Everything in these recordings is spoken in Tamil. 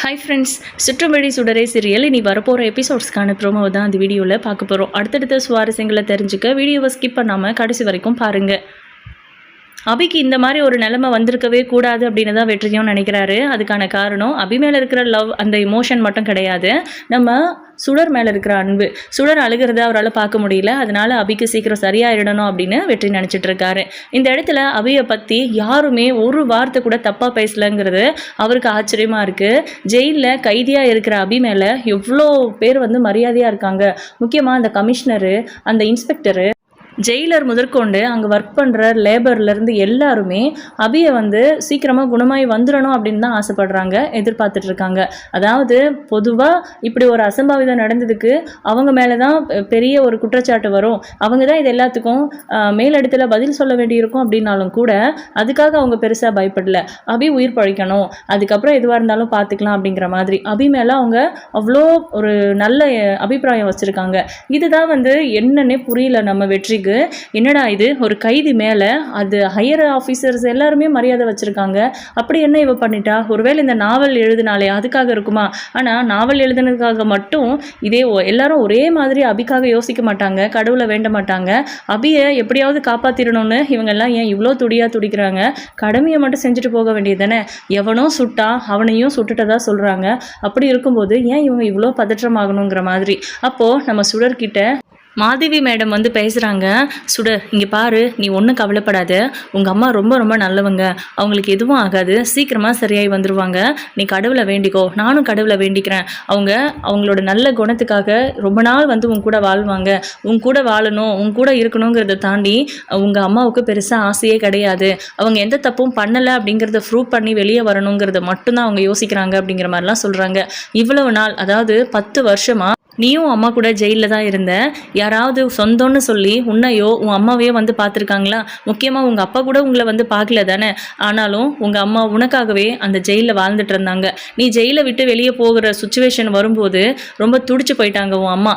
ஹாய் ஃப்ரெண்ட்ஸ், சுற்றுமொழி சுடரே சீரியல் இனி வரப்போகிற எபிசோட்ஸ்க்கான ப்ரோமோவை தான் அந்த வீடியோவில் பார்க்க போகிறோம். அடுத்தடுத்த சுவாரஸ்யங்களை தெரிஞ்சுக்க வீடியோவை ஸ்கிப் பண்ணாமல் கடைசி வரைக்கும் பாருங்கள். அபிக்கு இந்த மாதிரி ஒரு நிலைமை வந்திருக்கவே கூடாது அப்படின்னு தான் வெற்றியும் நினைக்கிறாரு. அதுக்கான காரணம் அபி மேலே இருக்கிற லவ், அந்த இமோஷன் மட்டும் கிடையாது, நம்ம சுடர் மேலே இருக்கிற அன்பு. சுடர் அழுகிறத அவரால் பார்க்க முடியல, அதனால அபிக்கு சீக்கிரம் சரியாயிடணும் அப்படின்னு வெற்றி நினச்சிட்டு இருக்காரு. இந்த இடத்துல அபியை பற்றி யாருமே ஒரு வார்த்தை கூட தப்பாக பேசலைங்கிறது அவருக்கு ஆச்சரியமாக இருக்குது. ஜெயிலில் கைதியாக இருக்கிற அபி மேலே எவ்வளோ பேர் மரியாதையாக இருக்காங்க. முக்கியமாக அந்த கமிஷனரு, அந்த இன்ஸ்பெக்டரு, ஜெயிலர் முதற்கொண்டு அங்கே ஒர்க் பண்ணுற லேபர்லேருந்து எல்லாருமே அபியை சீக்கிரமாக குணமாகி வந்துடணும் அப்படின்னு தான் ஆசைப்படுறாங்க, எதிர்பார்த்துட்ருக்காங்க. அதாவது பொதுவாக இப்படி ஒரு அசம்பாவிதம் நடந்ததுக்கு அவங்க மேலே தான் பெரிய ஒரு குற்றச்சாட்டு வரும், அவங்க தான் இது எல்லாத்துக்கும் மேலிடத்தில் பதில் சொல்ல வேண்டியிருக்கும் அப்படின்னாலும் கூட அதுக்காக அவங்க பெருசாக பயப்படல. அபி உயிர் பழிக்கணும், அதுக்கப்புறம் எதுவாக இருந்தாலும் பார்த்துக்கலாம் அப்படிங்கிற மாதிரி அபி மேலே அவங்க அவ்வளோ ஒரு நல்ல அபிப்பிராயம் வச்சுருக்காங்க. இதுதான் என்னன்னே புரியல நம்ம வெற்றிக்கு. என்னடா இது, ஒரு கைதி மேலே அது ஹையர் ஆஃபீஸர்ஸ் எல்லாருமே மரியாதை வச்சுருக்காங்க, அப்படி என்ன இவ பண்ணிட்டா? ஒருவேளை இந்த நாவல் எழுதினாலே அதுக்காக இருக்குமா? ஆனால் நாவல் எழுதுனதுக்காக மட்டும் இதே எல்லாரும் ஒரே மாதிரி அபிக்காக யோசிக்க மாட்டாங்க, கடவுளை வேண்ட மாட்டாங்க. அபியை எப்படியாவது காப்பாற்றிடணும்னு இவங்கெல்லாம் ஏன் இவ்வளோ துடிக்கிறாங்க? கடமையை மட்டும் செஞ்சுட்டு போக வேண்டியது தானே. எவனோ சுட்டா அவனையும் சுட்டுட்டதா சொல்கிறாங்க. அப்படி இருக்கும்போது ஏன் இவங்க இவ்வளோ பதற்றமாகணுங்கிற மாதிரி. அப்போது நம்ம சுடர்கிட்ட மாதவி மேடம் பேசுகிறாங்க. சுடர், இங்கே பாரு, நீ ஒன்றும் கவலைப்படாத, உங்கள் அம்மா ரொம்ப ரொம்ப நல்லவங்க, அவங்களுக்கு எதுவும் ஆகாது, சீக்கிரமாக சரியாகி வந்துடுவாங்க, நீ கடவுளை வேண்டிக்கோ, நானும் கடவுளை வேண்டிக்கிறேன். அவங்களோட நல்ல குணத்துக்காக ரொம்ப நாள் உன் கூட வாழ்வாங்க, உன் கூட வாழணும், உன் கூட இருக்கணுங்கிறத தாண்டி உங்கள் அம்மாவுக்கு பெருசாக ஆசையே கிடையாது, அவங்க எந்த தப்பும் பண்ணலை அப்படிங்கிறத ப்ரூவ் பண்ணி வெளியே வரணுங்கிறத மட்டும்தான் அவங்க யோசிக்கிறாங்க அப்படிங்கிற மாதிரிலாம் சொல்கிறாங்க. இவ்வளவு நாள், அதாவது 10 வருஷமாக நீயும் அம்மா கூட ஜெயிலில் தான் இருந்த, யாராவது சொந்தம்னு சொல்லி உன்னையோ உன் அம்மாவையோ பார்த்துருக்காங்களா? முக்கியமாக உங்கள் அப்பா கூட உங்களை பார்க்கல தானே. ஆனாலும் உங்கள் அம்மா உனக்காகவே அந்த ஜெயிலில் வாழ்ந்துட்டு இருந்தாங்க. நீ ஜெயிலை விட்டு வெளியே போகிற சுச்சுவேஷன் வரும்போது ரொம்ப துடிச்சு போயிட்டாங்க உன் அம்மா.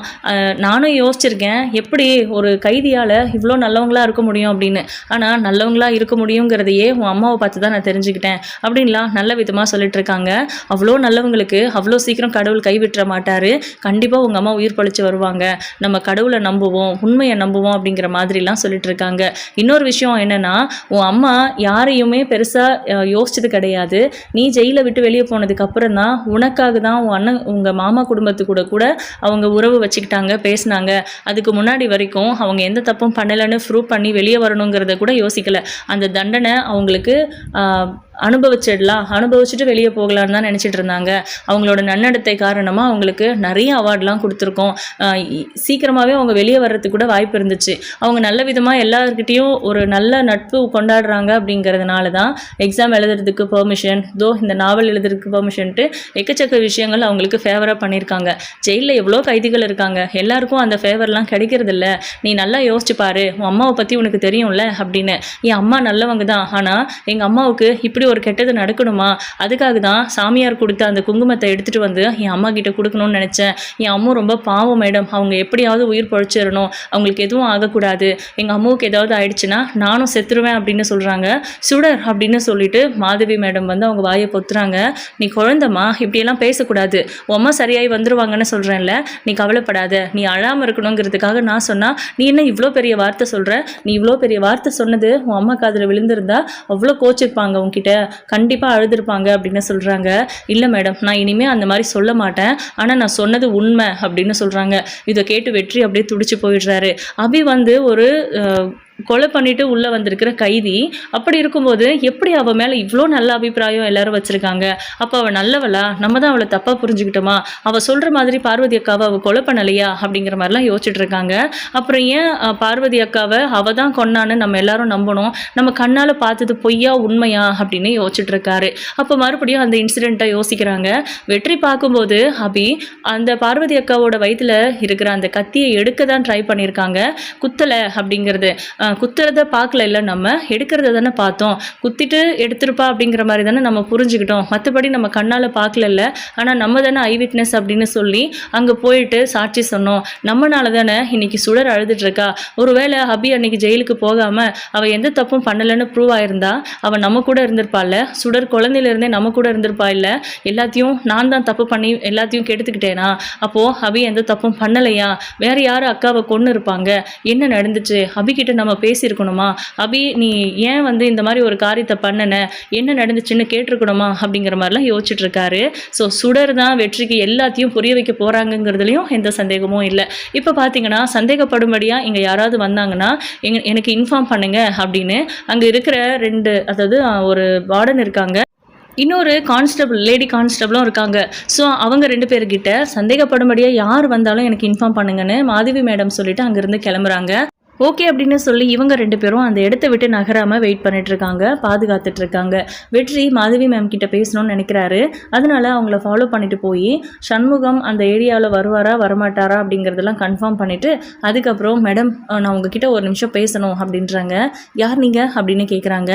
நானும் யோசிச்சிருக்கேன், எப்படி ஒரு கைதியால் இவ்வளோ நல்லவங்களாக இருக்க முடியும் அப்படின்னு. ஆனால் நல்லவங்களாக இருக்க முடியுங்கிறதையே உன் அம்மாவை பார்த்து தான் நான் தெரிஞ்சுக்கிட்டேன் அப்படின்லாம் நல்ல விதமாக சொல்லிட்டு இருக்காங்க. அவ்வளோ நல்லவங்களுக்கு அவ்வளோ சீக்கிரம் கடவுள் கைவிட்டுற மாட்டார். கண்டிப்பாக உங்கள் அம்மா உயிர் பழிச்சு வருவாங்க, நம்ம கடவுளை நம்புவோம், உண்மையை நம்புவோம் அப்படிங்கிற மாதிரிலாம் சொல்லிட்டு இருக்காங்க. இன்னொரு விஷயம் என்னென்னா, உன் அம்மா யாரையுமே பெருசாக யோசிச்சது கிடையாது. நீ ஜெயிலை விட்டு வெளியே போனதுக்கு அப்புறம் தான் உனக்காக தான் உன் அண்ணன், உங்கள் மாமா குடும்பத்து கூட அவங்க உறவு வச்சுக்கிட்டாங்க, பேசினாங்க. அதுக்கு முன்னாடி வரைக்கும் அவங்க எந்த தப்பும் பண்ணலைன்னு ப்ரூவ் பண்ணி வெளியே வரணுங்கிறத கூட யோசிக்கலை. அந்த தண்டனை அவங்களுக்கு அனுபவிச்சுட்டு வெளியே போகலான்னு தான் நினச்சிட்டு இருந்தாங்க. அவங்களோட நன்னடத்தை காரணமாக அவங்களுக்கு நிறைய அவார்ட்லாம் கொடுத்துருக்கோம். சீக்கிரமாகவே அவங்க வெளியே வர்றதுக்கு கூட வாய்ப்பு இருந்துச்சு. அவங்க நல்ல விதமாக எல்லாருக்கிட்டையும் ஒரு நல்ல நட்பு கொண்டாடுறாங்க அப்படிங்கிறதுனால தான் எக்ஸாம் எழுதுறதுக்கு பெர்மிஷன், இந்த நாவல் எழுதுறதுக்கு பெர்மிஷன்ட்டு எக்கச்சக்க விஷயங்கள் அவங்களுக்கு ஃபேவராக பண்ணியிருக்காங்க. ஜெயிலில் எவ்வளோ கைதிகள் இருக்காங்க, எல்லாருக்கும் அந்த ஃபேவர்லாம் கிடைக்கிறதில்ல. நீ நல்லா யோசிச்சு பாரு, உன் அம்மாவை பற்றி உனக்கு தெரியும்ல அப்படின்னு. என் அம்மா நல்லவங்க தான், ஆனால் எங்கள் அம்மாவுக்கு இப்படி ஒரு கெட்டது நடக்கணுமா? அதுக்காக தான் சாமியார் கொடுத்த அந்த குங்குமத்தை எடுத்துகிட்டு என் அம்மா கிட்ட கொடுக்கணும்னு நினச்சேன். என் அம்மா ரொம்ப பாவம் மேடம், அவங்க எப்படியாவது உயிர் பழிச்சிடணும், அவங்களுக்கு எதுவும் ஆகக்கூடாது, எங்கள் அம்மாவுக்கு ஏதாவது ஆயிடுச்சுன்னா நானும் செத்துருவேன் அப்படின்னு சொல்கிறாங்க. சுடர் அப்படின்னு சொல்லிட்டு மாதவி மேடம் அவங்க வாயை பொத்துறாங்க. நீ குழந்தம்மா, இப்படியெல்லாம் பேசக்கூடாது, உன் அம்மா சரியாகி வந்துருவாங்கன்னு சொல்கிறேன்ல, நீ கவலைப்படாத, நீ அழாமல் இருக்கணுங்கிறதுக்காக நான் சொன்னால் நீ என்ன இவ்வளோ பெரிய வார்த்தை சொல்கிற? நீ இவ்வளோ பெரிய வார்த்தை சொன்னது உன் அம்மா காதில் விழுந்திருந்தா அவ்வளோ கோச்சிருப்பாங்க உன்கிட்ட, கண்டிப்பாக அழுதுருப்பாங்க அப்படின்னு சொல்கிறாங்க. இல்லை மேடம், நான் இனிமேல் அந்த மாதிரி சொல்ல மாட்டேன், ஆனால் நான் சொன்னது உண்மை அப்படின்னு சொல்கிறாங்க. இதை கேட்டு வெற்றி அப்படியே துடிச்சு போயிடுறாரு. அபி ஒரு கொலை பண்ணிட்டு உள்ளே வந்திருக்கிற கைதி. அப்படி இருக்கும்போது எப்படி அவள் மேலே இவ்வளோ நல்ல அபிப்பிராயம் எல்லாரும் வச்சுருக்காங்க? அப்போ அவள் நல்லவளா? நம்ம தான் அவளை தப்பாக புரிஞ்சுக்கிட்டோமா? அவள் சொல்கிற மாதிரி பார்வதி அக்காவை அவள் கொலை பண்ணலையா அப்படிங்கிற மாதிரிலாம் யோசிச்சுட்டு இருக்காங்க. அப்புறம் ஏன் பார்வதி அக்காவை அவள் தான் கொன்னான்னு நம்ம எல்லாரும் நம்பணும்? நம்ம கண்ணால் பார்த்தது பொய்யா உண்மையா அப்படின்னு யோசிச்சுட்டு இருக்காரு. அப்போ மறுபடியும் அந்த இன்சிடெண்ட்டை யோசிக்கிறாங்க. வெற்றி பார்க்கும்போது அபி அந்த பார்வதி அக்காவோட வயிற்றில் இருக்கிற அந்த கத்தியை எடுக்க தான் ட்ரை பண்ணியிருக்காங்க, குத்தலை அப்படிங்கிறது. குத்துறத பார்க்கல இல்லை, நம்ம எடுக்கிறத தானே பார்த்தோம். குத்திட்டு எடுத்திருப்பா அப்படிங்கிற மாதிரி தானே நம்ம புரிஞ்சுக்கிட்டோம். மற்றபடி நம்ம கண்ணால் பார்க்கல. ஆனால் நம்ம தானே ஐ விட்னஸ் அப்படின்னு சொல்லி அங்கே போயிட்டு சாட்சி சொன்னோம். நம்மனால தானே இன்னைக்கு சுடர் அழுதுட்டு இருக்கா. ஒருவேளை அபி அன்னைக்கு ஜெயிலுக்கு போகாமல் அவள் எந்த தப்பும் பண்ணலைன்னு ப்ரூவ் ஆயிருந்தா அவள் நம்ம கூட இருந்திருப்பாள்ல. சுடர் குழந்தையிலேருந்தே நம்ம கூட இருந்திருப்பா. இல்லை எல்லாத்தையும் நான் தான் தப்பு பண்ணி எல்லாத்தையும் கெடுத்துக்கிட்டேனா? அப்போது அபி எந்த தப்பும் பண்ணலையா? வேறு யார் அக்காவை கொன்று இருப்பாங்க? என்ன நடந்துச்சு? அபிகிட்ட நம்ம பேசியிருக்கணுமா? அபி நீ ஏன் இந்த மாதிரி ஒரு காரியத்தை பண்ணன, என்ன நடந்துச்சுன்னு கேட்டிருக்கணுமா அப்படிங்கிற மாதிரிலாம் யோசிச்சுட்டு இருக்காரு. ஸோ சுடர் தான் வெற்றிக்கு எல்லாத்தையும் புரிய வைக்க போகிறாங்கங்கிறதுலையும் எந்த சந்தேகமும் இல்லை. இப்போ பார்த்தீங்கன்னா சந்தேகப்படும்படியாக இங்கே யாராவது வந்தாங்கன்னா எனக்கு இன்ஃபார்ம் பண்ணுங்க அப்படின்னு அங்கே இருக்கிற அதாவது ஒரு வார்டன் இருக்காங்க, இன்னொரு கான்ஸ்டபிள், லேடி கான்ஸ்டபிளும் இருக்காங்க. ஸோ அவங்க 2 பேர்கிட்ட சந்தேகப்படும்படியாக யார் வந்தாலும் எனக்கு இன்ஃபார்ம் பண்ணுங்கன்னு மாதவி மேடம் சொல்லிட்டு அங்கேருந்து கிளம்புறாங்க. ஓகே அப்படின்னு சொல்லி இவங்க 2 பேரும் அந்த இடத்த விட்டு நகராமல் வெயிட் பண்ணிட்டு இருக்காங்க, பாதுகாத்துட்டு இருக்காங்க. வெற்றி மாதவி மேம் கிட்ட பேசணும்னு நினைக்கிறாரு. அதனால அவங்கள ஃபாலோ பண்ணிட்டு போய் சண்முகம் அந்த ஏரியாவில் வருவாரா வரமாட்டாரா அப்படிங்கிறதெல்லாம் கன்ஃபார்ம் பண்ணிட்டு அதுக்கப்புறம் மேடம் நான் உங்ககிட்ட ஒரு நிமிஷம் பேசணும் அப்படின்றாங்க. யார் நீங்கள் அப்படின்னு கேட்குறாங்க.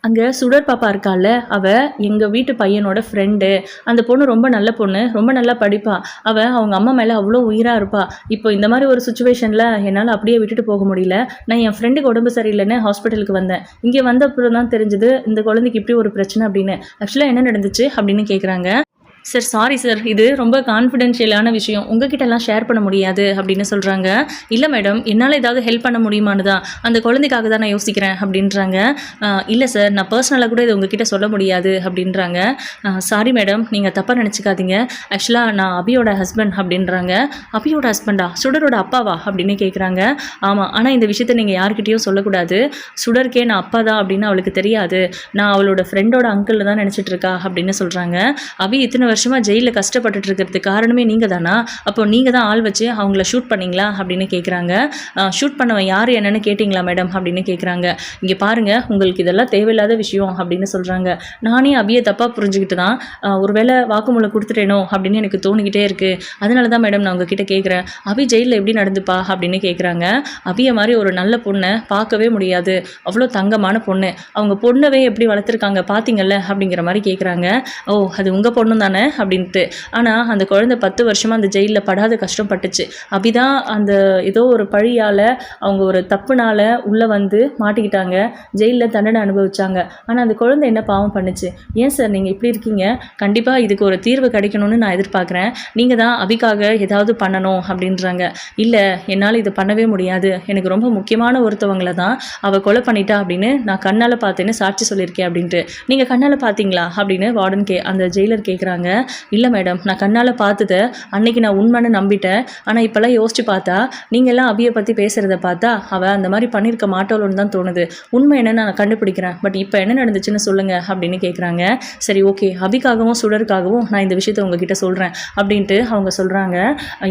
அங்கே சுடர் பாப்பா இருக்கால, அவள் எங்கள் வீட்டு பையனோட ஃப்ரெண்டு. அந்த பொண்ணு ரொம்ப நல்ல பொண்ணு, ரொம்ப நல்லா படிப்பா. அவங்க அம்மா மேலே அவ்வளோ உயிராக இருப்பா. இப்போ இந்த மாதிரி ஒரு சுச்சுவேஷனில் என்னால் அப்படியே விட்டுட்டு போக முடியல. நான் என் ஃப்ரெண்டுக்கு உடம்பு சரியில்லைன்னு ஹாஸ்பிட்டலுக்கு வந்தேன். இங்கே வந்த அப்புறம் தான் தெரிஞ்சது இந்த குழந்தைக்கு இப்படி ஒரு பிரச்சனை அப்படின்னு. ஆக்சுவலாக என்ன நடந்துச்சு அப்படின்னு கேட்குறாங்க. சார் சாரி சார், இது ரொம்ப கான்ஃபிடென்ஷியலான விஷயம், உங்ககிட்டலாம் ஷேர் பண்ண முடியாது அப்படின்னு சொல்கிறாங்க. இல்லை மேடம், என்னால் ஏதாவது ஹெல்ப் பண்ண முடியுமான்னு தான், அந்த குழந்தைக்காக தான் நான் யோசிக்கிறேன் அப்படின்றாங்க. இல்லை சார், நான் பர்சனலாக கூட இது உங்ககிட்ட சொல்ல முடியாது அப்படின்றாங்க. சாரி மேடம், நீங்கள் தப்பாக நினச்சிக்காதீங்க. ஆக்சுவலாக நான் அபியோட ஹஸ்பண்ட் அப்படின்றாங்க. அபியோட ஹஸ்பண்டா? சுடரோட அப்பாவா அப்படின்னு கேட்குறாங்க. ஆமாம், ஆனால் இந்த விஷயத்தை நீங்கள் யார்கிட்டையும் சொல்லக்கூடாது. சுடருக்கே நான் அப்பா தான் அப்படின்னு அவளுக்கு தெரியாது. நான் அவளோட ஃப்ரெண்டோட அங்கிள் தான் நினச்சிட்டு இருக்கா அப்படின்னு சொல்கிறாங்க. அபி இத்தனை வருஷமாக ஜெயிலில் கஷ்டப்பட்டுட்டு இருக்கிறதுக்கு காரணமே நீங்கள் தானா? அப்போ நீங்கள் தான் ஆள் வச்சு அவங்கள ஷூட் பண்ணிங்களா அப்படின்னு கேட்குறாங்க. ஷூட் பண்ணவன் யார் என்னன்னு கேட்டிங்களா மேடம் அப்படின்னு கேட்குறாங்க. இங்கே பாருங்கள், உங்களுக்கு இதெல்லாம் தேவையில்லாத விஷயம் அப்படின்னு சொல்கிறாங்க. நானே அபியை தப்பாக புரிஞ்சுக்கிட்டு தான் ஒருவேளை வாக்குமூலம் கொடுத்துட்டேனோ அப்படின்னு எனக்கு தோணிக்கிட்டே இருக்குது. அதனால தான் மேடம் நான் உங்ககிட்ட கேட்குறேன், அபி ஜெயிலில் எப்படி நடந்துப்பா அப்படின்னு கேட்குறாங்க. அபியை மாதிரி ஒரு நல்ல பொண்ணை பார்க்கவே முடியாது, அவ்வளோ தங்கமான பொண்ணு. அவங்க பொண்ணவே எப்படி வளர்த்துருக்காங்க பார்த்தீங்கல்ல அப்படிங்கிற மாதிரி கேட்குறாங்க. ஓ, அது உங்கள் பொண்ணு தானே அப்படின்ட்டு. ஆனால் அந்த குழந்தை 10 வருஷமாக அந்த ஜெயிலில் படாத கஷ்டப்பட்டுச்சு. அபிதான் அந்த ஏதோ ஒரு பழியால் அவங்க ஒரு தப்புனால உள்ளே மாட்டிக்கிட்டாங்க, ஜெயிலில் தண்டனை அனுபவிச்சாங்க. ஆனால் அந்த குழந்தை என்ன பாவம் பண்ணுச்சு? ஏன் சார் நீங்கள் இப்படி இருக்கீங்க? கண்டிப்பாக இதுக்கு ஒரு தீர்வு கிடைக்கணும்னு நான் எதிர்பார்க்குறேன். நீங்கள் தான் அபிக்காக ஏதாவது பண்ணணும் அப்படின்றாங்க. இல்லை, என்னால் இது பண்ணவே முடியாது, எனக்கு ரொம்ப முக்கியமான ஒருத்தவங்களை தான் அவள் கொலை பண்ணிட்டா அப்படின்னு நான் கண்ணால் பார்த்தேன்னு சாட்சி சொல்லியிருக்கேன் அப்படின்ட்டு. நீங்கள் கண்ணால் பார்த்தீங்களா அப்படின்னு வார்டன் அந்த ஜெயிலர் கேட்குறாங்க. இல்லை மேடம், நான் கண்ணால் பார்த்ததை அன்னைக்கு நான் உண்மைன்னு நம்பிட்டேன். ஆனால் இப்போல்லாம் யோசிச்சு பார்த்தா நீங்கள்லாம் அபியை பற்றி பேசுகிறத பார்த்தா அவள் அந்த மாதிரி பண்ணியிருக்க மாட்டோன்னு தான் தோணுது. உண்மை என்னன்னு நான் கண்டுபிடிக்கிறேன், பட் இப்போ என்ன நடந்துச்சுன்னு சொல்லுங்கள் அப்படின்னு கேட்குறாங்க. சரி ஓகே, அபிக்காகவும் சுடருக்காகவும் நான் இந்த விஷயத்தை உங்ககிட்ட சொல்கிறேன் அப்படின்ட்டு அவங்க சொல்கிறாங்க.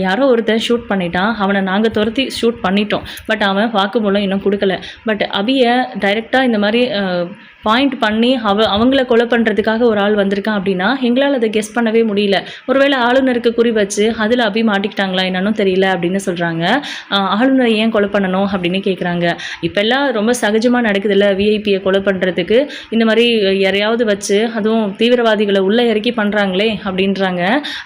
யாரோ ஒருத்தன் ஷூட் பண்ணிட்டான், அவனை நாங்கள் துரத்தி ஷூட் பண்ணிட்டோம், பட் அவன் வாக்குமூலம் இன்னும் கொடுக்கல. பட் அபியை டைரெக்டாக இந்த மாதிரி பாயிண்ட் பண்ணி அவங்கள கொலை பண்ணுறதுக்காக ஒரு ஆள் வந்திருக்கான் அப்படின்னா எங்களால் அதை கெஸ் பண்ணவே முடியல. ஒருவேளை ஆளுநருக்கு குறி வச்சு அதில் அபி மாட்டிக்கிட்டாங்களா என்னன்னு தெரியல அப்படின்னு சொல்கிறாங்க. ஆளுநரை ஏன் கொலை பண்ணணும் அப்படின்னு கேட்குறாங்க. இப்போல்லாம் ரொம்ப சகஜமாக நடக்குதுல்ல, விஐபியை கொலை பண்ணுறதுக்கு இந்த மாதிரி யாரையாவது வச்சு, அதுவும் தீவிரவாதிகளை உள்ளே இறக்கி பண்ணுறாங்களே அப்படின்றாங்க.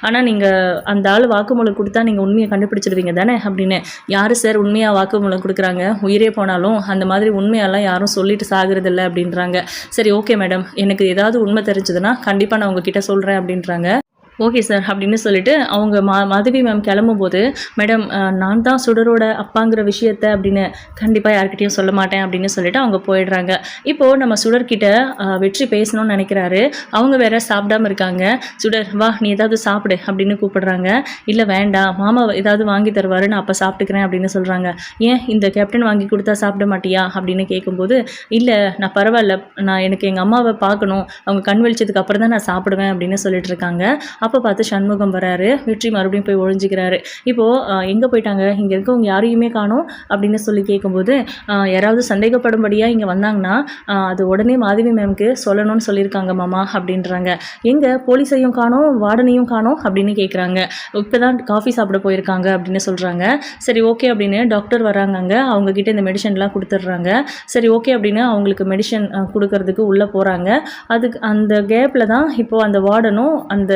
ஆனால் நீங்கள் அந்த ஆள் வாக்குமூலம் கொடுத்தா நீங்கள் உண்மையை கண்டுபிடிச்சிருவீங்க தானே அப்படின்னு. யார் சார் உண்மையாக வாக்குமூலம் கொடுக்குறாங்க? உயிரே போனாலும் அந்த மாதிரி உண்மையெல்லாம் யாரும் சொல்லிட்டு சாகிறதில்ல அப்படின்றாங்க. சரி ஓகே மேடம், எனக்கு ஏதாவது உண்மை தெரிஞ்சதுன்னா கண்டிப்பாக நான் உங்ககிட்ட சொல்கிறேன் அப்படின்றாங்க. ஓகே சார் அப்படின்னு சொல்லிட்டு அவங்க மாதவி மேம் கிளம்பும்போது, மேடம் நான் தான் சுடரோட அப்பாங்கிற விஷயத்த அப்படின்னு கண்டிப்பாக யார்கிட்டையும் சொல்ல மாட்டேன் அப்படின்னு சொல்லிட்டு அவங்க போயிடுறாங்க. இப்போது நம்ம சுடர்கிட்ட வெற்றி பேசணும்னு நினைக்கிறாரு. அவங்க வேற சாப்பிடாமல் இருக்காங்க. சுடர் வா, நீ ஏதாவது சாப்பிடு அப்படின்னு கூப்பிடுறாங்க. இல்லை வேண்டாம், மாமா ஏதாவது வாங்கி தருவாரு, நான் அப்போ சாப்பிட்டுக்கிறேன் அப்படின்னு சொல்கிறாங்க. ஏன் இந்த கேப்டன் வாங்கி கொடுத்தா சாப்பிட மாட்டியா அப்படின்னு கேட்கும்போது, இல்லை நான் பரவாயில்ல, நான் எனக்கு எங்கள் அம்மாவை பார்க்கணும், அவங்க கண் வெளிச்சதுக்கு அப்புறம் தான் நான் சாப்பிடுவேன் அப்படின்னு சொல்லிட்டு இருக்காங்க. அப்போ பார்த்து சண்முகம் வராரு. வெற்றி மறுபடியும் போய் ஒழிஞ்சிக்கிறாரு. இப்போது எங்கே போயிட்டாங்க, இங்கே இருக்கவங்க யாரையுமே காணோம் அப்படின்னு சொல்லி கேட்கும்போது, யாராவது சந்தேகப்படும்படியாக இங்கே வந்தாங்கன்னா அது உடனே மாதவி மேம்க்கு சொல்லணும்னு சொல்லியிருக்காங்க மாமா அப்படின்றாங்க. எங்கே போலீஸையும் காணோம், வார்டனையும் காணோம் அப்படின்னு கேட்குறாங்க. இப்போ தான் காஃபி சாப்பிட போயிருக்காங்க அப்படின்னு சொல்கிறாங்க. சரி ஓகே அப்படின்னு டாக்டர் வராங்க. அங்கே அவங்கக்கிட்ட இந்த மெடிசன்லாம் கொடுத்துட்றாங்க. சரி ஓகே அப்படின்னு அவங்களுக்கு மெடிசன் கொடுக்கறதுக்கு உள்ளே போகிறாங்க. அதுக்கு அந்த கேப்பில் தான் இப்போது அந்த வார்டனும் அந்த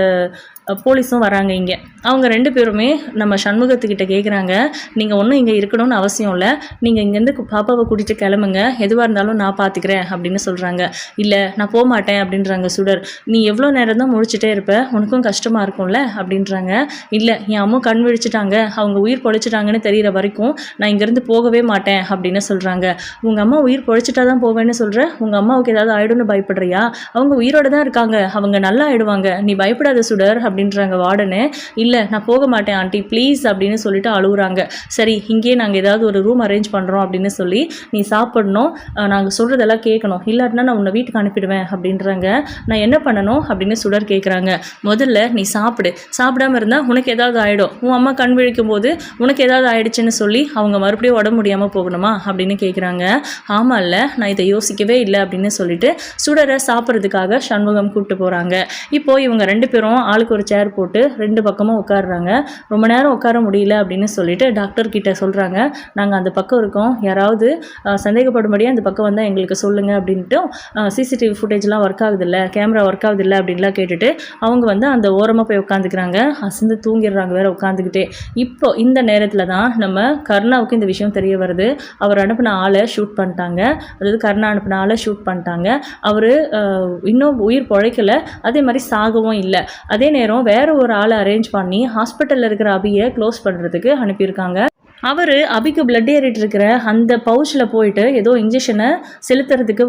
போலீஸும் வராங்க. இங்கே அவங்க 2 பேருமே நம்ம சண்முகத்துக்கிட்ட கேட்குறாங்க, நீங்கள் ஒன்றும் இங்கே இருக்கணும்னு அவசியம் இல்லை, நீங்கள் இங்கேருந்து பாப்பாவை கூட்டிகிட்டு கிளம்புங்க, எதுவாக இருந்தாலும் நான் பார்த்துக்கிறேன் அப்படின்னு சொல்கிறாங்க. இல்லை நான் போக மாட்டேன் அப்படின்றாங்க சுடர். நீ எவ்வளோ நேரம் தான் முழிச்சிட்டே இருப்ப, உனக்கும் கஷ்டமாக இருக்கும்ல அப்படின்றாங்க. இல்லை என் அம்மா கண் விழிச்சிட்டாங்க, அவங்க உயிர் பொழைச்சிட்டாங்கன்னு தெரிகிற வரைக்கும் நான் இங்கேருந்து போகவே மாட்டேன் அப்படின்னு சொல்கிறாங்க. உங்கள் அம்மா உயிர் பொழைச்சிட்டா தான் போவேன்னு சொல்கிற, உங்கள் அம்மாவுக்கு ஏதாவது ஆயிடும்னு பயப்படுறியா? அவங்க உயிரோடு தான் இருக்காங்க, அவங்க நல்லா ஆயிடுவாங்க, நீ பயப்படாத சுடர் அப்படின்றாங்க வார்டனு. இல்லை நான் போக மாட்டேன் ஆண்டி ப்ளீஸ் அப்படின்னு சொல்லிட்டு அழுகுறாங்க. சரி இங்கேயே நாங்கள் ஏதாவது ஒரு ரூம் அரேஞ்ச் பண்ணுறோம் அப்படின்னு சொல்லி, நீ சாப்பிடணும், நாங்கள் சொல்கிறதெல்லாம் கேட்கணும், இல்லாட்டினா நான் உன்னை வீட்டுக்கு அனுப்பிடுவேன் அப்படின்றாங்க. நான் என்ன பண்ணணும் அப்படின்னு சுடர் கேட்குறாங்க. முதல்ல நீ சாப்பிடாம இருந்தால் உனக்கு ஏதாவது ஆகிடும், உன் அம்மா கண் விழிக்கும் போது உனக்கு ஏதாவது ஆயிடுச்சுன்னு சொல்லி அவங்க மறுபடியும் உடம்பு முடியாமல் போகணுமா அப்படின்னு கேட்குறாங்க. ஆமாம் இல்லை நான் இதை யோசிக்கவே இல்லை அப்படின்னு சொல்லிட்டு சுடரை சாப்பிட்றதுக்காக சண்முகம் கூப்பிட்டு போகிறாங்க. இப்போது இவங்க 2 பேரும் ஆளுக்கு ஒரு சேர் போட்டு 2 பக்கமும் உட்காடுறாங்க. ரொம்ப நேரம் உட்கார முடியல அப்படின்னு சொல்லிட்டு டாக்டர் கிட்ட சொல்கிறாங்க, நாங்கள் அந்த பக்கம் இருக்கோம், யாராவது சந்தேகப்படும்படியாக அந்த பக்கம் வந்தால் எங்களுக்கு சொல்லுங்கள் அப்படின்ட்டு. சிசிடிவி ஃபுட்டேஜ்லாம் ஒர்க் ஆகுதில்ல, கேமரா ஒர்க் ஆகுதில்ல அப்படின்லாம் கேட்டுட்டு அவங்க அந்த ஓரமாக போய் உட்காந்துக்கிறாங்க. அசந்து தூங்கிடுறாங்க வேறு உட்காந்துக்கிட்டே. இப்போ இந்த நேரத்தில் தான் நம்ம கருணாவுக்கு இந்த விஷயம் தெரிய வருது. அவர் அனுப்பின ஆளை ஷூட் பண்ணிட்டாங்க, அதாவது கருணா அனுப்பின ஆளை ஷூட் பண்ணிட்டாங்க. அவர் இன்னும் உயிர் பொழைக்கலை, அதே மாதிரி சாகவும் இல்லை. அதே நேரம் வேறு ஒரு ஆளை அரேஞ்ச் பண்ணி ஹாஸ்பிட்டலில் இருக்கிற அபியை க்ளோஸ் பண்ணுறதுக்கு அனுப்பியிருக்காங்க. அவர் அபிக்கு பிளட் ஏறிட்டு இருக்கிற அந்த பவுச்சில் போயிட்டு ஏதோ இன்ஜெக்ஷனை செலுத்துறதுக்கு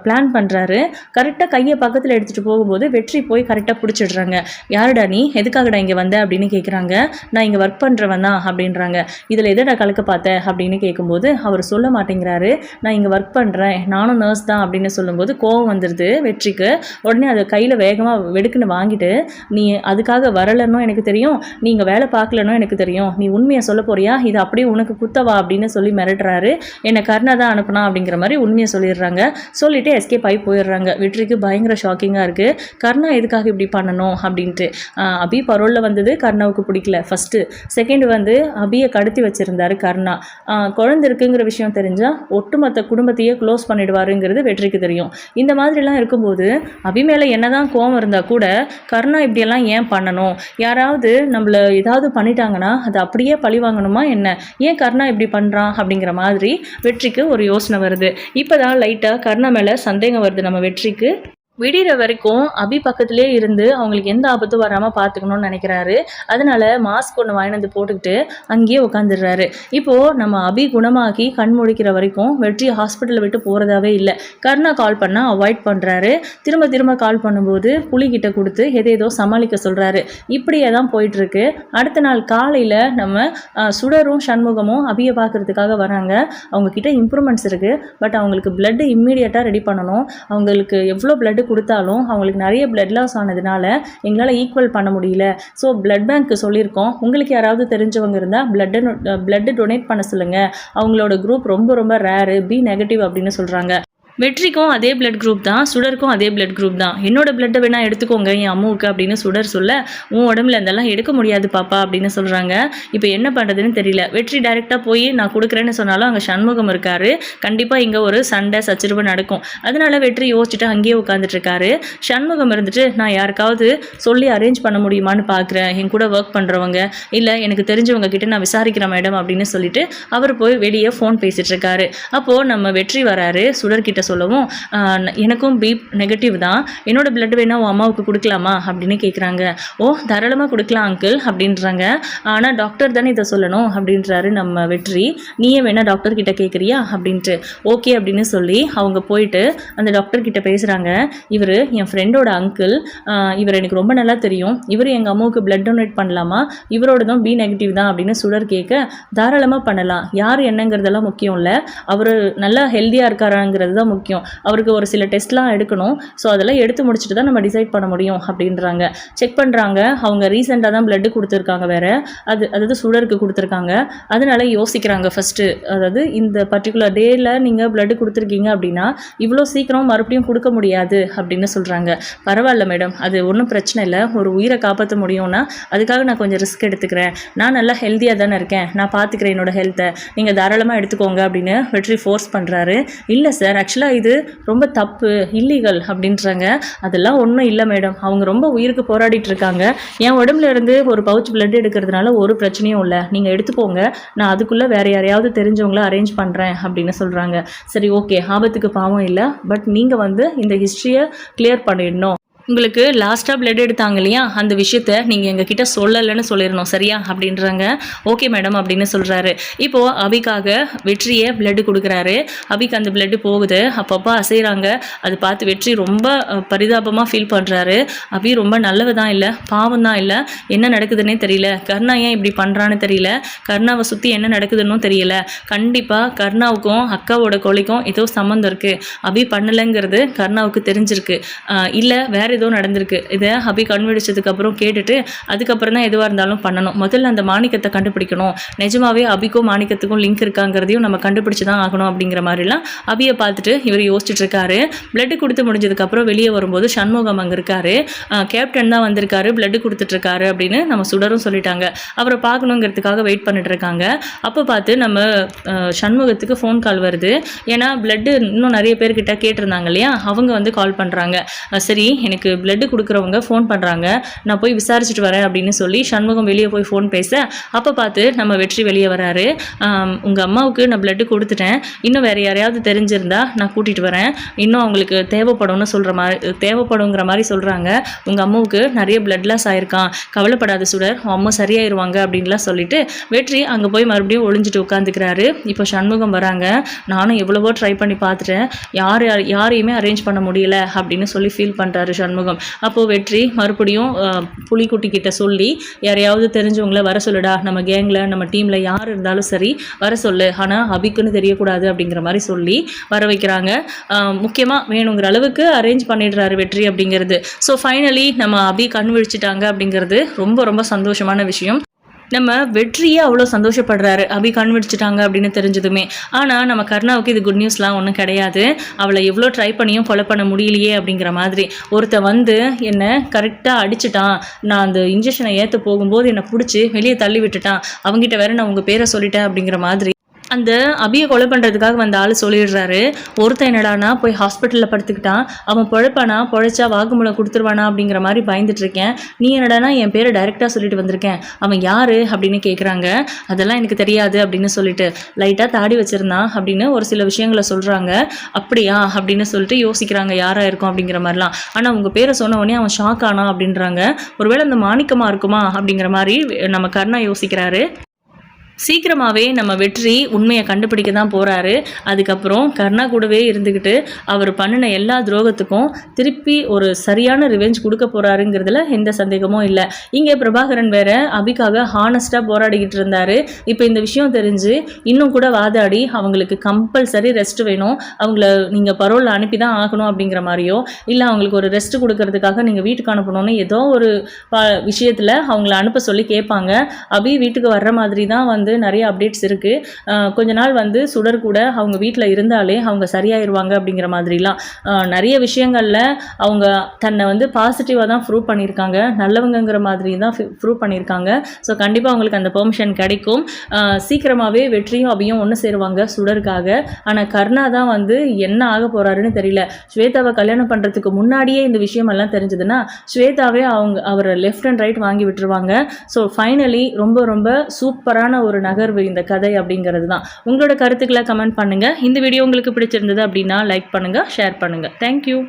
பிளான் பண்ணுறாரு. கரெக்டாக கையை பக்கத்தில் எடுத்துகிட்டு போகும்போது வெற்றி போய் கரெக்டாக பிடிச்சிடுறாங்க. யாருடா நீ, எதுக்காகடா இங்கே வந்த அப்படின்னு கேட்குறாங்க. நான் இங்கே ஒர்க் பண்ணுறவன் தான் அப்படின்றாங்க. இதில் எதடா கலக்க பார்த்தேன் அப்படின்னு கேட்கும்போது அவர் சொல்ல மாட்டேங்கிறாரு. நான் இங்கே ஒர்க் பண்ணுறேன், நானும் நர்ஸ் தான் அப்படின்னு சொல்லும்போது கோவம் வந்துடுது வெற்றிக்கு. உடனே அதை கையில் வேகமாக வெடுக்குன்னு வாங்கிட்டு, நீ அதுக்காக வரலன்னும் எனக்கு தெரியும், நீ இங்கே வேலை பார்க்கலன்னும் எனக்கு தெரியும், நீ உண்மையை சொல்ல போறியா, இது அப்படியே உனக்கு குத்தவா அப்படின்னு சொல்லி மிரட்டுறாரு. என்னை கருணா தான் அனுப்புனா அப்படிங்கிற மாதிரி உண்மையை சொல்லிடுறாங்க. சொல்லிட்டு எஸ்கேப் ஆகி போயிடுறாங்க. வெற்றிக்கு பயங்கர ஷாக்கிங்காக இருக்குது. கருணா எதுக்காக இப்படி பண்ணணும் அப்படின்ட்டு. அபி பரோலில் வந்தது கருணாவுக்கு பிடிக்கல ஃபஸ்ட்டு. செகண்ட் அபியை கடத்தி வச்சுருந்தாரு கருணா. குழந்தை இருக்குங்கிற விஷயம் தெரிஞ்சால் ஒட்டுமொத்த குடும்பத்தையே க்ளோஸ் பண்ணிடுவாருங்கிறது வெற்றிக்கு தெரியும். இந்த மாதிரிலாம் இருக்கும்போது அபி மேலே என்னதான் கோவம் இருந்தால் கூட கருணா இப்படியெல்லாம் ஏன் பண்ணணும், யாராவது நம்மளை ஏதாவது பண்ணிட்டாங்கன்னா அது அப்படியே பழி வாங்கணுமா என்ன, ஏன் கருணா இப்படி பண்ணுறான் அப்படிங்கிற மாதிரி வெற்றிக்கு ஒரு யோசனை வருது. இப்போ தான் லைட்டாக கருணா மேலே சந்தேகம் வருது நம்ம வெற்றிக்கு. விடிகிற வரைக்கும் அபி பக்கத்துலேயே இருந்து அவங்களுக்கு எந்த ஆபத்தும் வராமல் பார்த்துக்கணும்னு நினைக்கிறாரு. அதனால் மாஸ்க் ஒன்று வாங்கினது போட்டுக்கிட்டு அங்கேயே உட்காந்துடுறாரு. இப்போது நம்ம அபி குணமாக்கி கண் முழிக்கிற வரைக்கும் வெற்றி ஹாஸ்பிட்டலை விட்டு போகிறதாவே இல்லை. கருணா கால் பண்ணால் அவாய்ட் பண்ணுறாரு. திரும்ப கால் பண்ணும்போது புலிகிட்ட கொடுத்து எதேதோ சமாளிக்க சொல்கிறாரு. இப்படியே தான் போயிட்டுருக்கு. அடுத்த நாள் காலையில் நம்ம சுடரும் சண்முகமும் அபியை பார்க்குறதுக்காக வராங்க. அவங்கக்கிட்ட இம்ப்ரூவ்மெண்ட்ஸ் இருக்குது, பட் அவங்களுக்கு பிளட்டு இம்மீடியட்டாக ரெடி பண்ணணும். அவங்களுக்கு எவ்வளோ பிளட்டு கொடுத்தாலும் அவங்களுக்கு நிறைய பிளட் லாஸ் ஆனதுனால எங்களால் ஈக்குவல் பண்ண முடியல. ஸோ பிளட் பேங்க்கு சொல்லியிருக்கோம், உங்களுக்கு யாராவது தெரிஞ்சவங்க இருந்தால் பிளட்டு டொனேட் பண்ண சொல்லுங்கள். அவங்களோட குரூப் ரொம்ப ரேரு, பி நெகட்டிவ் அப்படின்னு சொல்கிறாங்க. வெற்றிக்கும் அதே பிளட் குரூப் தான், சுடருக்கும் அதே பிளட் குரூப் தான். என்னோட பிளட்டை வேணால் எடுத்துக்கோங்க என் அம்மாவுக்கு அப்படின்னு சுடர் சொல்ல, உன் உடம்புல இருந்தெல்லாம் எடுக்க முடியாது பாப்பா அப்படின்னு சொல்கிறாங்க. இப்போ என்ன பண்ணுறதுன்னு தெரியல. வெற்றி டைரெக்டாக போய் நான் கொடுக்குறேன்னு சொன்னாலும் அங்கே சண்முகம் இருக்கார். கண்டிப்பாக இங்கே ஒரு சண்டை சச்சரவு நடக்கும். அதனால வெற்றி யோசிச்சுட்டு அங்கேயே உட்காந்துட்ருக்காரு. சண்முகம் இருந்துட்டு நான் யாருக்காவது சொல்லி அரேஞ்ச் பண்ண முடியுமான்னு பார்க்குறேன், என் கூட ஒர்க் பண்ணுறவங்க இல்லை எனக்கு தெரிஞ்சவங்க கிட்ட நான் விசாரிக்கிறேன் மேடம் அப்படின்னு சொல்லிட்டு அவர் போய் வெளியே ஃபோன் பேசிகிட்ருக்காரு. அப்போது நம்ம வெற்றி வராரு. சுடர்கிட்ட சொல்லவும், எனக்கும் பி நெகட்டிவ் தான், என்னோட பிளட் வேணா உன் அம்மாவுக்கு கொடுக்கலாமா அப்படின்னு கேட்குறாங்க. ஓ தாராளமாக கொடுக்கலாம் அங்கிள் அப்படின்றாங்க. ஆனால் டாக்டர் தானே இதை சொல்லணும் அப்படின்றாரு நம்ம வெற்றி. நீயே வேணா டாக்டர் கிட்ட கேட்குறியா அப்படின்ட்டு. ஓகே அப்படின்னு சொல்லி அவங்க போயிட்டு அந்த டாக்டர் கிட்ட பேசுகிறாங்க. இவர் என் ஃப்ரெண்டோட அங்கிள், இவர் எனக்கு ரொம்ப நல்லா தெரியும், இவர் எங்கள் அம்மாவுக்கு பிளட் டொனேட் பண்ணலாமா, இவரோடதும் பி நெகட்டிவ் தான் அப்படின்னு சுடர் கேட்க, தாராளமாக பண்ணலாம், யார் என்னங்கிறதெல்லாம் முக்கியம் இல்லை, அவர் நல்லா ஹெல்த்தியாக இருக்காராங்கிறது தான் முக்கியம் முக்கியம். அவருக்கு ஒரு சில டெஸ்ட்லாம் எடுக்கணும். ஸோ அதெல்லாம் எடுத்து முடிச்சுட்டு தான் நம்ம டிசைட் பண்ண முடியும் அப்படின்றாங்க. செக் பண்ணுறாங்க. அவங்க ரீசெண்டாக தான் பிளட்டு கொடுத்துருக்காங்க வேறு. அதாவது சுடருக்கு கொடுத்துருக்காங்க. அதனால யோசிக்கிறாங்க ஃபஸ்ட்டு. அதாவது இந்த பர்டிகுலர் டேயில் நீங்கள் பிளட்டு கொடுத்துருக்கீங்க அப்படின்னா இவ்வளோ சீக்கிரம் மறுபடியும் கொடுக்க முடியாது அப்படின்னு சொல்கிறாங்க. பரவாயில்ல மேடம், அது ஒன்றும் பிரச்சனை இல்லை. ஒரு உயிரை காப்பாற்ற முடியும்னா அதுக்காக நான் கொஞ்சம் ரிஸ்க் எடுத்துக்கிறேன். நான் நல்லா ஹெல்த்தியாக தானே இருக்கேன், நான் பார்த்துக்கிறேன் என்னோடய ஹெல்த்தை, நீங்கள் தாராளமாக எடுத்துக்கோங்க அப்படின்னு வெற்றி ஃபோர்ஸ் பண்ணுறாரு. இல்லை சார், ஆக்சுவலாக இது ரொம்ப தப்பு, இல்லீகல் அப்படின்றாங்க. அதெல்லாம் ஒன்றும் இல்லை மேடம், அவங்க ரொம்ப உயிருக்கு போராடிட்டு இருக்காங்க. என் உடம்புல இருந்து ஒரு பவுச் பிளட் எடுக்கிறதுனால ஒரு பிரச்சனையும் இல்லை, நீங்கள் எடுத்துக்கோங்க. நான் அதுக்குள்ளே வேறு யாரையாவது தெரிஞ்சவங்கள அரேஞ்ச் பண்ணுறேன் அப்படின்னு சொல்கிறாங்க. சரி, ஓகே, ஆபத்துக்கு பாவம் இல்லை, பட் நீங்கள் வந்து இந்த ஹிஸ்ட்ரியை கிளியர் பண்ணிடணும். உங்களுக்கு லாஸ்ட்டாக பிளட் எடுத்தாங்க இல்லையா, அந்த விஷயத்த நீங்கள் எங்ககிட்ட சொல்லலைன்னு சொல்லிடணும், சரியா அப்படின்றாங்க. ஓகே மேடம் அப்படின்னு சொல்கிறாரு. இப்போது அபிக்காக வெற்றியை பிளட்டு கொடுக்குறாரு. அபிக்கு அந்த பிளட்டு போகுது. அப்பப்போ அசைகிறாங்க. அது பார்த்து வெற்றி ரொம்ப பரிதாபமாக ஃபீல் பண்ணுறாரு. அபி ரொம்ப நல்லவ தான் இல்லை, பாவம் தான் இல்லை, என்ன நடக்குதுன்னே தெரியல. கர்ணா ஏன் இப்படி பண்ணுறான்னு தெரியல. கர்ணாவை சுற்றி என்ன நடக்குதுன்னு தெரியல. கண்டிப்பாக கர்ணாவுக்கும் அக்காவோட கொலைக்கும் ஏதோ சம்மந்தம் இருக்குது. அபி பண்ணலைங்கிறது கர்ணாவுக்கு தெரிஞ்சிருக்கு. இல்லை வேறு ஏதோ நடந்திருக்கு. இதை அபி கண்பிடிச்சதுக்கப்புறம் கேட்டுட்டு அதுக்கப்புறம் தான் எதுவாக இருந்தாலும் பண்ணணும். முதல்ல அந்த மாணிக்கத்தை கண்டுபிடிக்கணும். நிஜமாவே அபிக்கும் மாணிக்கத்துக்கும் லிங்க் இருக்காங்கிறதையும் நம்ம கண்டுபிடிச்சு தான் ஆகணும் அப்படிங்கிற மாதிரிலாம் அபியை பார்த்துட்டு இவர் யோசிச்சுட்டு இருக்காரு. பிளட்டு கொடுத்து முடிஞ்சதுக்கப்புறம் வெளியே வரும்போது சண்முகம் அங்கே இருக்காரு. கேப்டன் தான் வந்திருக்காரு, பிளட்டு கொடுத்துட்ருக்காரு அப்படின்னு நம்ம சுடரும் சொல்லிட்டாங்க. அவரை பார்க்கணுங்கிறதுக்காக வெயிட் பண்ணிட்டு இருக்காங்க. அப்போ பார்த்து நம்ம சண்முகத்துக்கு ஃபோன் கால் வருது. ஏன்னா பிளட்டு இன்னும் நிறைய பேர்கிட்ட கேட்டிருந்தாங்க இல்லையா, அவங்க வந்து கால் பண்ணுறாங்க. சரி, எனக்கு பிளட் கொடுக்குறவங்க ஃபோன் பண்ணுறாங்க, நான் போய் விசாரிச்சுட்டு வரேன் அப்படின்னு சொல்லி சண்முகம் வெளியே போய் ஃபோன் பேச, அப்போ பார்த்து நம்ம வெற்றி வெளியே வராரு. உங்கள் அம்மாவுக்கு நான் பிளட்டு கொடுத்துட்டேன், இன்னும் வேறு யாரையாவது தெரிஞ்சிருந்தா நான் கூட்டிகிட்டு வரேன், இன்னும் அவங்களுக்கு தேவைப்படுங்கிற மாதிரி சொல்கிறாங்க. உங்கள் அம்மாவுக்கு நிறைய பிளட் லாஸ் ஆயிருக்கான், கவலைப்படாத சுடர், அம்மா சரியாயிருவாங்க அப்படின்லாம் சொல்லிட்டு வெற்றி அங்கே போய் மறுபடியும் ஒளிஞ்சிட்டு உட்காந்துக்கிறாரு. இப்போ சண்முகம் வராங்க. நானும் எவ்வளவோ ட்ரை பண்ணி பார்த்துட்டேன், யாரையுமே அரேஞ்ச் பண்ண முடியல அப்படின்னு சொல்லி ஃபீல் பண்ணுறாரு சண்முகம். அப்போது வெற்றி மறுபடியும் புலிக்குட்டி கிட்ட சொல்லி யாரையாவது தெரிஞ்சவங்கள வர சொல்லுடா, நம்ம கேங்கில் நம்ம டீமில் யார் இருந்தாலும் சரி வர சொல்லு, ஆனால் அபிக்குன்னு தெரியக்கூடாது அப்படிங்கிற மாதிரி சொல்லி வர வைக்கிறாங்க. முக்கியமாக வேணுங்கிற அளவுக்கு அரேஞ்ச் பண்ணிடுறாரு வெற்றி அப்படிங்கிறது. ஸோ ஃபைனலி நம்ம அபி கண் விழிச்சிட்டாங்க அப்படிங்கிறது ரொம்ப ரொம்ப சந்தோஷமான விஷயம். நம்ம வெற்றியே அவ்வளோ சந்தோஷப்படுறாரு அபி கண்விடிச்சிட்டாங்க அப்படின்னு தெரிஞ்சதுமே. ஆனால் நம்ம கர்ணாவுக்கு இது குட் நியூஸ்லாம் ஒன்றும் கிடையாது. அவளை எவ்வளோ ட்ரை பண்ணியும் கொலை பண்ண முடியலையே அப்படிங்கிற மாதிரி. ஒருத்த வந்து என்னை கரெக்டாக அடிச்சிட்டான், நான் அந்த இன்ஜெக்ஷனை ஏற்ற போகும்போது என்னை பிடிச்சி வெளியே தள்ளி விட்டுட்டான், அவங்ககிட்ட வேற நான் உங்கள் பேரை சொல்லிட்டேன் அப்படிங்கிற மாதிரி அந்த அபியை கொலை பண்ணுறதுக்காக வந்த ஆள் சொல்லிடுறாரு. ஒருத்தன் என்னடானா போய் ஹாஸ்பிட்டலில் படுத்துக்கிட்டான், அவன் பொழைப்பானா, பொழைச்சா வாக்குமூலம் கொடுத்துருவானா அப்படிங்கிற மாதிரி பயந்துட்டு இருக்கேன். நீ என்னடானா என் பேரை டைரெக்டாக சொல்லிட்டு வந்திருக்கேன், அவன் யார் அப்படின்னு கேட்குறாங்க. அதெல்லாம் எனக்கு தெரியாது அப்படின்னு சொல்லிட்டு லைட்டாக தாடி வச்சுருந்தான் அப்படின்னு ஒரு சில விஷயங்களை சொல்கிறாங்க. அப்படியா அப்படின்னு சொல்லிட்டு யோசிக்கிறாங்க யாராக இருக்கும் அப்படிங்கிற மாதிரிலாம். ஆனால் உங்கள் பேரை சொன்ன உடனே அவன் ஷாக் ஆனான் அப்படின்றாங்க. ஒருவேளை அந்த மாணிக்கமாக இருக்குமா அப்படிங்கிற மாதிரி நம்ம கர்ணா யோசிக்கிறாரு. சீக்கிரமாகவே நம்ம வெற்றி உண்மையை கண்டுபிடிக்க தான் போகிறாரு. அதுக்கப்புறம் கர்ணா கூடவே இருந்துக்கிட்டு அவர் பண்ணின எல்லா துரோகத்துக்கும் திருப்பி ஒரு சரியான ரிவெஞ்ச் கொடுக்க போகிறாருங்கிறதுல எந்த சந்தேகமும் இல்லை. இங்கே பிரபாகரன் வேற அபிக்காக ஹானஸ்ட்டாக போராடிக்கிட்டு இருந்தார். இப்போ இந்த விஷயம் தெரிஞ்சு இன்னும் கூட வாதாடி அவங்களுக்கு கம்பல்சரி ரெஸ்ட் வேணும், அவங்கள நீங்கள் பரோலில் அனுப்பி தான் ஆகணும் அப்படிங்கிற மாதிரியோ, இல்லை அவங்களுக்கு ஒரு ரெஸ்ட் கொடுக்கறதுக்காக நீங்கள் வீட்டுக்கு அனுப்பணும்னு ஏதோ ஒரு விஷயத்தில் அவங்கள அனுப்ப சொல்லி கேட்பாங்க. அபி வீட்டுக்கு வர்ற மாதிரி தான் வந்து நிறைய அப்டேட்ஸ் இருக்குது. கொஞ்ச நாள் வந்து சுடர் கூட அவங்க வீட்டில் இருந்தாலே அவங்க சரியாயிருவாங்க அப்படிங்கிற மாதிரிலாம் நிறைய விஷயங்களில் அவங்க தன்னை வந்து பாசிட்டிவாக தான் ப்ரூவ் பண்ணியிருக்காங்க, நல்லவங்கிற மாதிரி தான் ப்ரூவ் பண்ணியிருக்காங்க. ஸோ கண்டிப்பாக அவங்களுக்கு அந்த பெர்மிஷன் கிடைக்கும். சீக்கிரமாகவே வெற்றியும் அபியும் ஒன்று சேருவாங்க சுடருக்காக. ஆனால் கர்ணா தான் வந்து என்ன ஆக போகிறாருன்னு தெரியல. ஸ்வேதாவை கல்யாணம் பண்ணுறதுக்கு முன்னாடியே இந்த விஷயமெல்லாம் தெரிஞ்சதுன்னா ஸ்வேதாவே அவரை லெஃப்ட் அண்ட் ரைட் வாங்கி விட்டுருவாங்க. ஸோ ஃபைனலி ரொம்ப ரொம்ப சூப்பரான ஒரு நகர்வு இந்த கதை அப்படிங்கிறது தான். உங்களோட கருத்துக்களை கமெண்ட் பண்ணுங்கள். இந்த வீடியோ உங்களுக்கு பிடிச்சிருந்தது அப்படின்னா லைக் பண்ணுங்கள், ஷேர் பண்ணுங்கள். தேங்க்யூ.